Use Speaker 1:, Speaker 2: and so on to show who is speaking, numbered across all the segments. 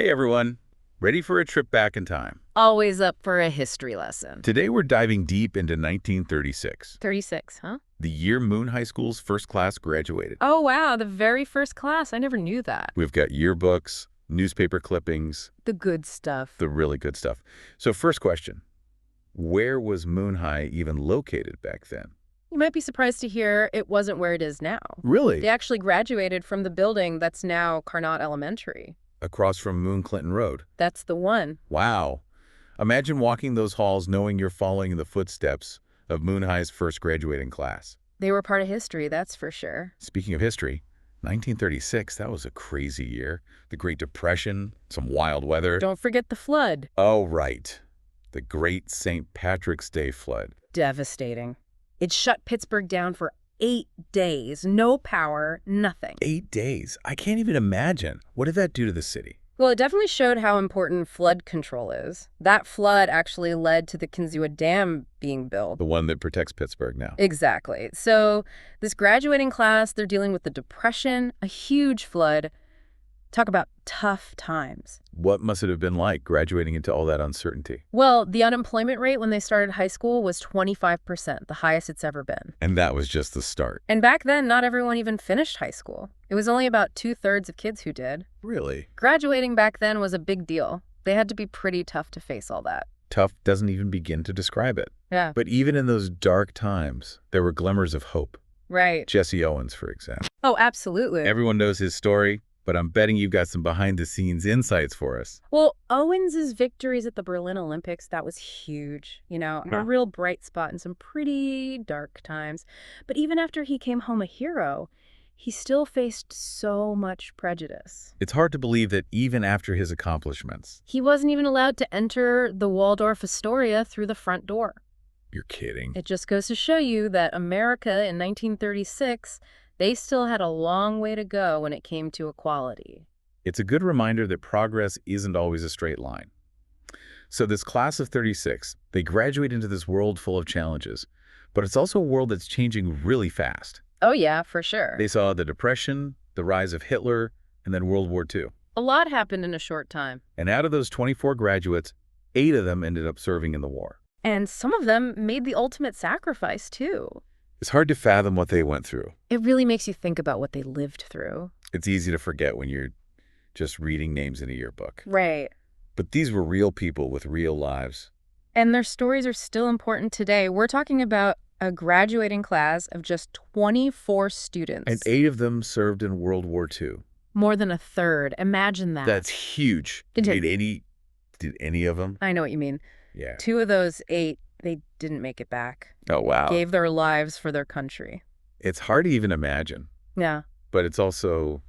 Speaker 1: Hey everyone, ready for a trip back in time?
Speaker 2: Always up for a history lesson.
Speaker 1: Today we're diving deep into 1936,
Speaker 2: 36, huh?
Speaker 1: the year Moon High School's first class graduated.
Speaker 2: Oh, wow, the very first class. I never knew that.
Speaker 1: We've got yearbooks, newspaper clippings,
Speaker 2: The good stuff.
Speaker 1: the really good stuff. So first question, where was Moon High even located back then?
Speaker 2: You might be surprised to hear it wasn't where it is now.
Speaker 1: Really?
Speaker 2: They actually graduated from the building that's now Carnot Elementary.
Speaker 1: Across from Moon Clinton Road.
Speaker 2: That's the one.
Speaker 1: Wow. Imagine walking those halls knowing you're following in the footsteps of Moon High's first graduating class.
Speaker 2: They were part of history, that's for sure.
Speaker 1: Speaking of history, 1936, that was a crazy year. The Great Depression, some wild weather.
Speaker 2: Don't forget the flood.
Speaker 1: Oh, right. The Great St. Patrick's Day flood.
Speaker 2: Devastating. It shut Pittsburgh down for 8 days. No power, nothing.
Speaker 1: 8 days. I can't even imagine. What did that do to the city?
Speaker 2: Well, it definitely showed how important flood control is. That flood actually led to the Kinzua Dam being built.
Speaker 1: The one that protects Pittsburgh now.
Speaker 2: Exactly. So this graduating class, they're dealing with the Depression, a huge flood. Talk about tough times.
Speaker 1: What must it have been like graduating into all that uncertainty?
Speaker 2: Well, the unemployment rate when they started high school was 25%, the highest it's ever been.
Speaker 1: And that was just the start.
Speaker 2: And back then, not everyone even finished high school. It was only about 2/3 of kids who did.
Speaker 1: Really?
Speaker 2: Graduating back then was a big deal. They had to be pretty tough to face all that.
Speaker 1: Tough doesn't even begin to describe it.
Speaker 2: Yeah,
Speaker 1: But even in those dark times, there were glimmers of hope.
Speaker 2: right.
Speaker 1: Jesse Owens, for example.
Speaker 2: Oh, absolutely.
Speaker 1: Everyone knows his story, but I'm betting you've got some behind-the-scenes insights for us.
Speaker 2: Well, Owens's victories at the Berlin Olympics, that was huge. A real bright spot in some pretty dark times. But even after he came home a hero, he still faced so much prejudice.
Speaker 1: It's hard to believe that even after his accomplishments.
Speaker 2: He wasn't even allowed to enter the Waldorf Astoria through the front door.
Speaker 1: You're kidding.
Speaker 2: It just goes to show you that America in 1936, they still had a long way to go when it came to equality.
Speaker 1: It's a good reminder that progress isn't always a straight line. So this class of 36, they graduate into this world full of challenges, but it's also a world that's changing really fast.
Speaker 2: Oh yeah, for sure.
Speaker 1: They saw the Depression, the rise of Hitler, and then World War II.
Speaker 2: A lot happened in a short time.
Speaker 1: And out of those 24 graduates, 8 of them ended up serving in the war.
Speaker 2: And some of them made the ultimate sacrifice, too.
Speaker 1: It's hard to fathom what they went through.
Speaker 2: It really makes you think about what they lived through.
Speaker 1: It's easy to forget when you're just reading names in a yearbook.
Speaker 2: Right.
Speaker 1: But these were real people with real lives.
Speaker 2: And their stories are still important today. We're talking about a graduating class of just 24 students.
Speaker 1: And 8 of them served in World War II.
Speaker 2: More than a third. Imagine that.
Speaker 1: That's huge.
Speaker 2: Did
Speaker 1: Did any of them?
Speaker 2: I know what you mean.
Speaker 1: Yeah.
Speaker 2: 2 of those 8, they didn't make it back.
Speaker 1: Oh, wow.
Speaker 2: Gave their lives for their country.
Speaker 1: It's hard to even imagine,
Speaker 2: Yeah.
Speaker 1: but it's also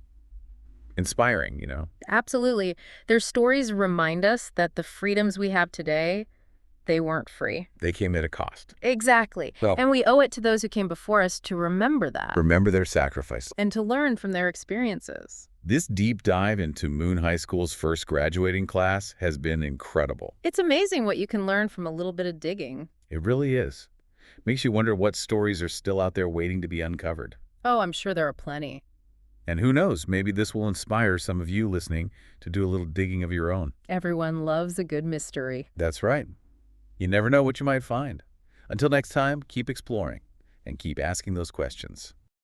Speaker 1: inspiring, you know?
Speaker 2: Absolutely. Their stories remind us that the freedoms we have today, they weren't free.
Speaker 1: They came at a cost.
Speaker 2: Exactly.
Speaker 1: Well,
Speaker 2: And we owe it to those who came before us to remember that
Speaker 1: remember their sacrifice.
Speaker 2: and to learn from their experiences.
Speaker 1: This deep dive into Moon High School's first graduating class has been incredible.
Speaker 2: It's amazing what you can learn from a little bit of digging.
Speaker 1: It really is. Makes you wonder what stories are still out there waiting to be uncovered.
Speaker 2: Oh, I'm sure there are plenty.
Speaker 1: And who knows, maybe this will inspire some of you listening to do a little digging of your own.
Speaker 2: Everyone loves a good mystery.
Speaker 1: That's right. You never know what you might find. Until next time, keep exploring and keep asking those questions.